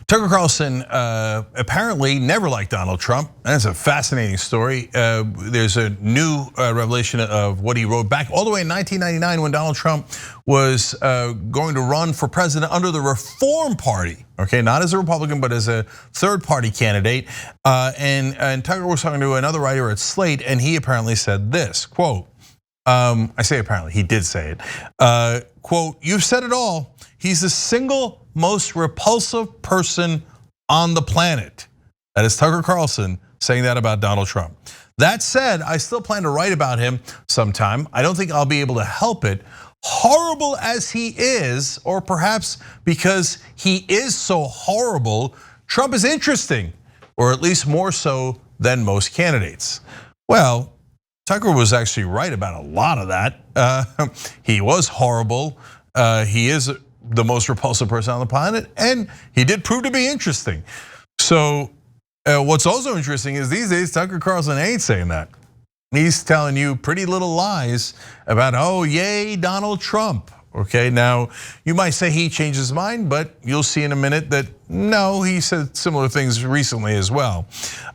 Tucker Carlson apparently never liked Donald Trump. That's a fascinating story. There's a new revelation of what he wrote back all the way in 1999 when Donald Trump was going to run for president under the Reform Party. Okay, not as a Republican, but as a third-party candidate. And Tucker was talking to another writer at Slate, and he apparently said this, quote, I say apparently, he did say it. Quote, "You've said it all. He's the single most repulsive person on the planet." That is Tucker Carlson saying that about Donald Trump. That said, I still plan to write about him sometime. I don't think I'll be able to help it. Horrible as he is, or perhaps because he is so horrible, Trump is interesting, or at least more so than most candidates. Well, Tucker was actually right about a lot of that. He was horrible. He is the most repulsive person on the planet, and he did prove to be interesting. So what's also interesting is these days Tucker Carlson ain't saying that. He's telling you pretty little lies about, oh, yay, Donald Trump. Okay, now you might say he changed his mind, but you'll see in a minute that no, he said similar things recently as well.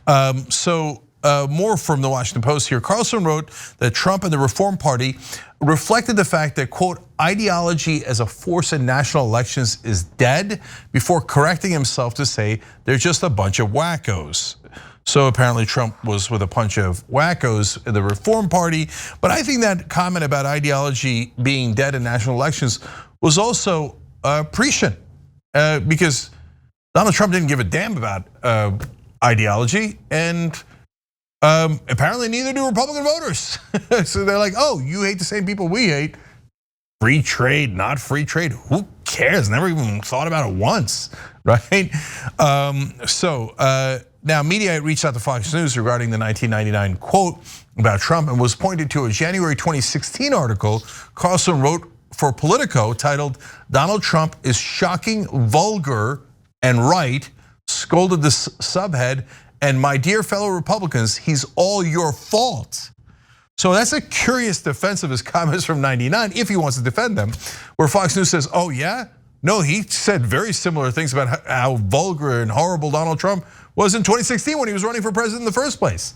More from the Washington Post here. Carlson wrote that Trump and the Reform Party reflected the fact that, quote, ideology as a force in national elections is dead, before correcting himself to say they're just a bunch of wackos. So apparently Trump was with a bunch of wackos in the Reform Party. But I think that comment about ideology being dead in national elections was also prescient, because Donald Trump didn't give a damn about ideology, and apparently neither do Republican voters. So they're like, oh, you hate the same people we hate. Free trade, not free trade, who cares? Never even thought about it once, right? Now media reached out to Fox News regarding the 1999 quote about Trump, and was pointed to a January 2016 article Carlson wrote for Politico titled, "Donald Trump is shocking, vulgar, and right," scolded the subhead, "And my dear fellow Republicans, he's all your fault." So that's a curious defense of his comments from '99, if he wants to defend them, where Fox News says, oh yeah? No, he said very similar things about how vulgar and horrible Donald Trump was in 2016 when he was running for president in the first place.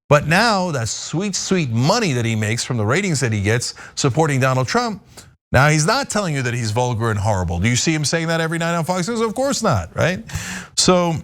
But now that sweet, sweet money that he makes from the ratings that he gets supporting Donald Trump, now he's not telling you that he's vulgar and horrible. Do you see him saying that every night on Fox News? Of course not, right? So,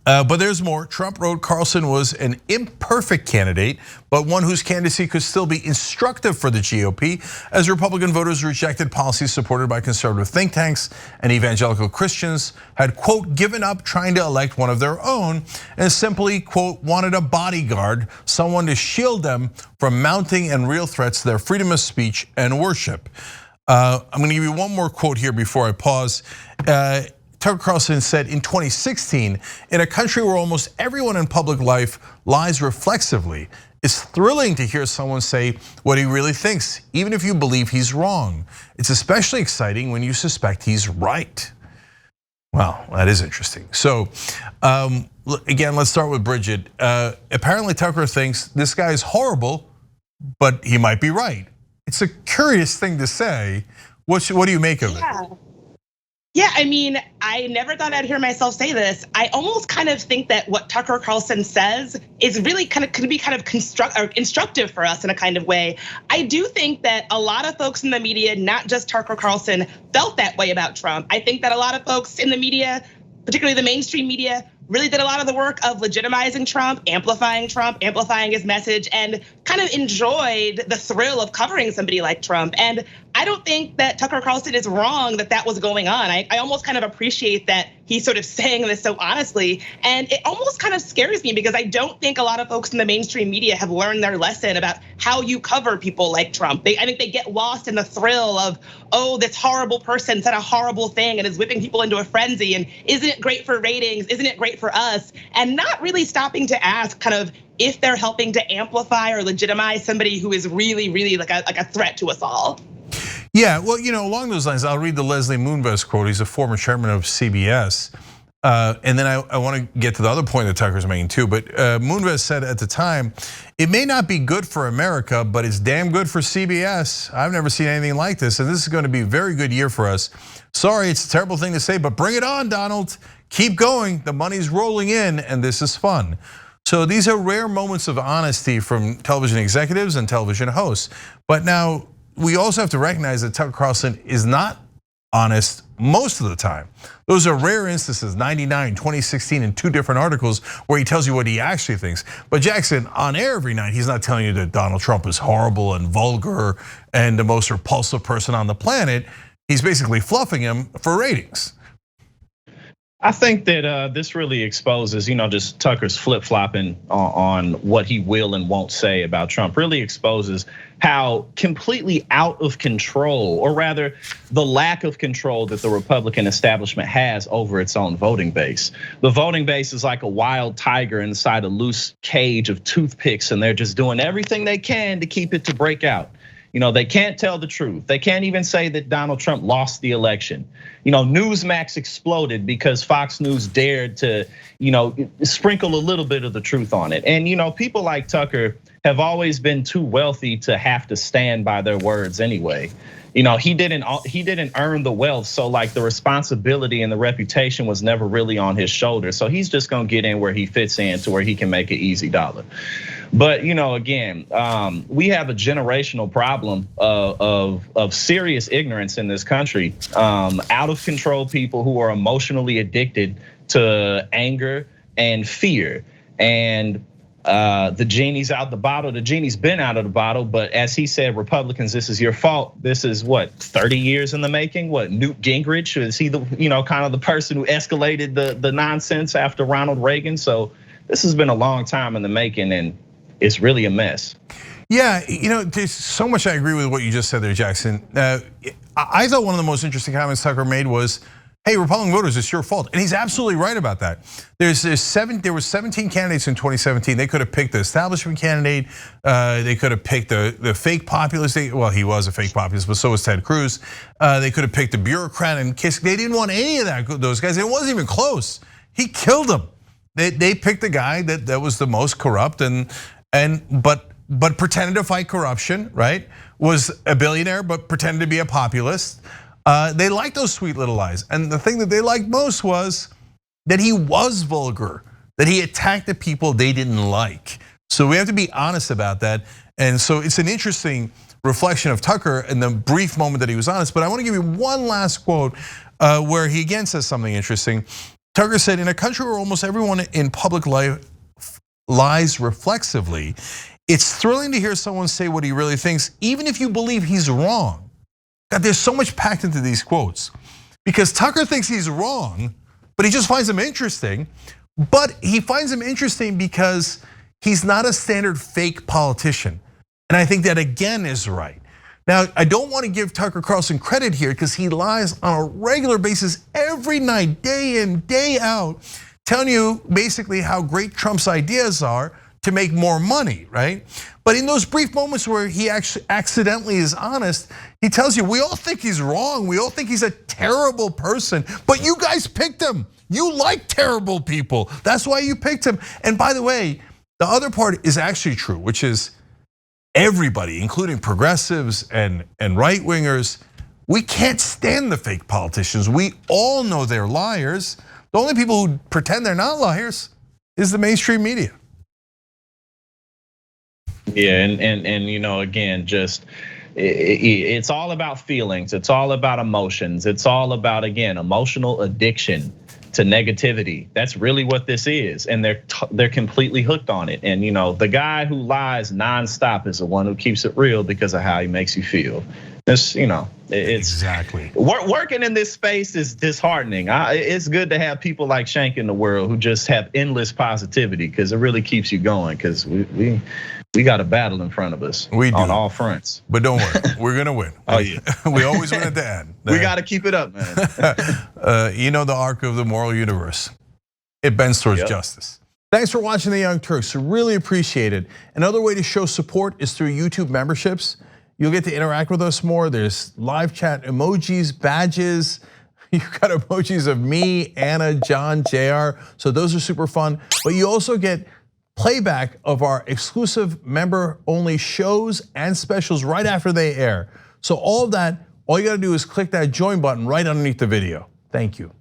but there's more. Trump wrote Carlson was an imperfect candidate, but one whose candidacy could still be instructive for the GOP, as Republican voters rejected policies supported by conservative think tanks, and evangelical Christians had, quote, given up trying to elect one of their own, and simply, quote, wanted a bodyguard, someone to shield them from mounting and real threats to their freedom of speech and worship. I'm gonna give you one more quote here before I pause. Tucker Carlson said in 2016, in a country where almost everyone in public life lies reflexively, it's thrilling to hear someone say what he really thinks, even if you believe he's wrong. It's especially exciting when you suspect he's right. Wow, that is interesting. So again, let's start with Bridget. Apparently Tucker thinks this guy is horrible, but he might be right. It's a curious thing to say. What do you make of it? Yeah, I mean, I never thought I'd hear myself say this. I almost kind of think that what Tucker Carlson says is really could be kind of instructive for us in a kind of way. I do think that a lot of folks in the media, not just Tucker Carlson, felt that way about Trump. I think that a lot of folks in the media, particularly the mainstream media, really did a lot of the work of legitimizing Trump, amplifying his message, and kind of enjoyed the thrill of covering somebody like Trump. And I don't think that Tucker Carlson is wrong that was going on. I almost kind of appreciate that he's sort of saying this so honestly. And it almost kind of scares me, because I don't think a lot of folks in the mainstream media have learned their lesson about how you cover people like Trump. I think they get lost in the thrill of, oh, this horrible person said a horrible thing and is whipping people into a frenzy. And isn't it great for ratings? Isn't it great for us? And not really stopping to ask kind of if they're helping to amplify or legitimize somebody who is really, really like a threat to us all. Yeah, well, along those lines, I'll read the Leslie Moonves quote. He's a former chairman of CBS. And then I want to get to the other point that Tucker's making too. But Moonves said at the time, it may not be good for America, but it's damn good for CBS. I've never seen anything like this, and this is going to be a very good year for us. Sorry, it's a terrible thing to say, but bring it on, Donald. Keep going. The money's rolling in, and this is fun. So these are rare moments of honesty from television executives and television hosts. But now we also have to recognize that Tucker Carlson is not honest most of the time. Those are rare instances, 99, 2016, in 2 different articles where he tells you what he actually thinks. But Jackson, on air every night, he's not telling you that Donald Trump is horrible and vulgar and the most repulsive person on the planet. He's basically fluffing him for ratings. I think that this really exposes, just Tucker's flip-flopping on what he will and won't say about Trump. Really exposes how completely out of control, or rather the lack of control that the Republican establishment has over its own voting base. The voting base is like a wild tiger inside a loose cage of toothpicks, and they're just doing everything they can to keep it to break out. They can't tell the truth. They can't even say that Donald Trump lost the election. Newsmax exploded because Fox News dared to, sprinkle a little bit of the truth on it. And people like Tucker have always been too wealthy to have to stand by their words anyway. He didn't earn the wealth, so like the responsibility and the reputation was never really on his shoulders. So he's just gonna get in where he fits in to where he can make an easy dollar. But again, we have a generational problem of serious ignorance in this country. Out of control people who are emotionally addicted to anger and fear. And the genie's out the bottle. The genie's been out of the bottle, but as he said, Republicans, this is your fault. This is what, 30 years in the making? What, Newt Gingrich? Is he the kind of the person who escalated the nonsense after Ronald Reagan? So this has been a long time in the making, and it's really a mess. Yeah, there's so much I agree with what you just said there, Jackson. I thought one of the most interesting comments Tucker made was, hey, Republican voters, it's your fault. And he's absolutely right about that. There were 17 candidates in 2017. They could have picked the establishment candidate. They could have picked the fake populist. Well, he was a fake populist, but so was Ted Cruz. They could have picked a bureaucrat and Kiss. They didn't want any of those guys. It wasn't even close. He killed them. They picked the guy that was the most corrupt but pretended to fight corruption, right? Was a billionaire, but pretended to be a populist. They liked those sweet little lies. And the thing that they liked most was that he was vulgar, that he attacked the people they didn't like. So we have to be honest about that. And so it's an interesting reflection of Tucker in the brief moment that he was honest. But I want to give you one last quote where he again says something interesting. Tucker said, in a country where almost everyone in public life lies reflexively, it's thrilling to hear someone say what he really thinks, even if you believe he's wrong. God, there's so much packed into these quotes because Tucker thinks he's wrong, but he just finds them interesting. But he finds them interesting because he's not a standard fake politician. And I think that again is right. Now, I don't want to give Tucker Carlson credit here because he lies on a regular basis every night, day in, day out, telling you basically how great Trump's ideas are to make more money, right? But in those brief moments where he actually accidentally is honest, he tells you, we all think he's wrong. We all think he's a terrible person, but you guys picked him. You like terrible people. That's why you picked him. And by the way, the other part is actually true, which is everybody, including progressives and right-wingers, we can't stand the fake politicians. We all know they're liars. The only people who pretend they're not liars is the mainstream media. Yeah, and again, just it's all about feelings. It's all about emotions. It's all about, again, emotional addiction to negativity. That's really what this is, and they're completely hooked on it. And the guy who lies nonstop is the one who keeps it real because of how he makes you feel. It's exactly working in this space is disheartening. It's good to have people like Cenk in the world who just have endless positivity because it really keeps you going. Because we got a battle in front of us. We do. On all fronts. But don't worry, we're gonna win. Oh yeah, we always win at the end. We got to keep it up, man. The arc of the moral universe, it bends towards justice. Thanks for watching the Young Turks. Really appreciate it. Another way to show support is through YouTube memberships. You'll get to interact with us more. There's live chat emojis, badges. You've got emojis of me, Anna, John, JR. So those are super fun. But you also get playback of our exclusive member-only shows and specials right after they air. So all of that, all you gotta do is click that join button right underneath the video. Thank you.